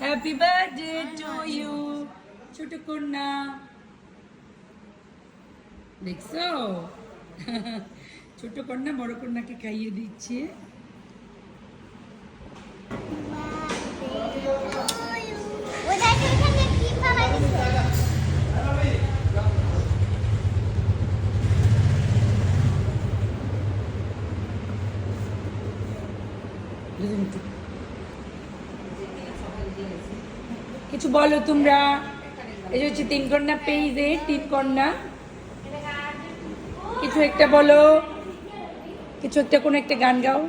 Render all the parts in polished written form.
Happy birthday to you ছোট কন্যা। দেখছো ছোট কন্যা বড় কন্যাকে খাইয়ে দিচ্ছে। কিছু বলো তোমরা। এই যে হচ্ছে তিন কন্যা পেজে তিন কন্যা, কিছু একটা বলো, কিছু একটা কোনো একটা গান গাও।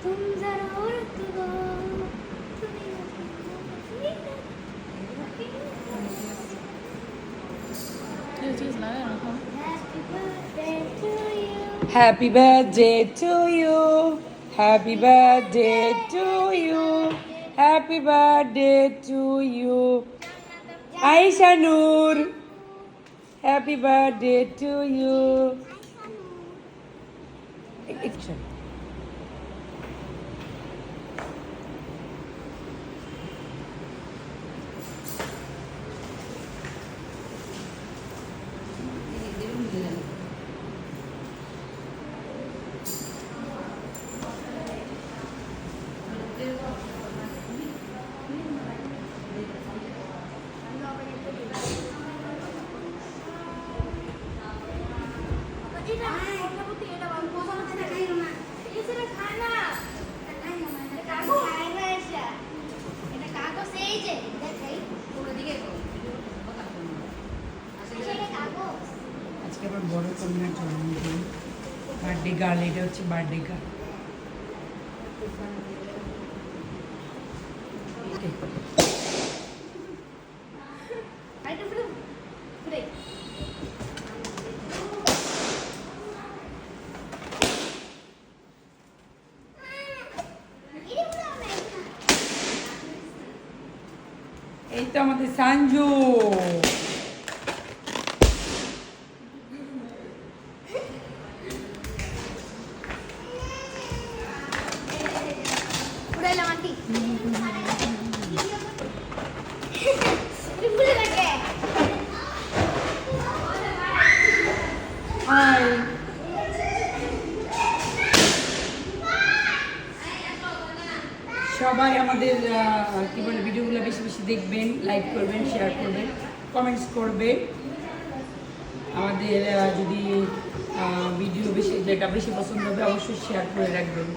तुम जरा और तो Happy birthday to you. Happy birthday to you. Happy birthday to you. Aisha Noor. Happy birthday to you. Action. আজকে আমার বড় কন্যার জন্মদিন, বার্থডে গার্ল। এটা হচ্ছে বার্থডে গার্ল। এই তো আমাদের সাঞ্জু। হাই, সবাই আমাদের কি বলে ভিডিওগুলো বেশি বেশি দেখবেন, লাইক করবেন, শেয়ার করবেন, কমেন্টস করবেন। আমাদের যদি ভিডিও বেশি যেটা বেশি পছন্দ হবে অবশ্যই শেয়ার করে রাখবেন।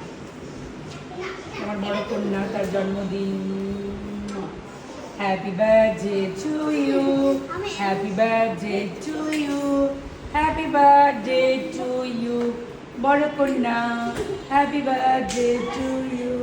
আমার বড় কন্যা, তার জন্মদিন। Happy birthday to you, happy birthday to you, happy birthday to you বড় কন্যা, হ্যাপি বার্থডে টু ইউ।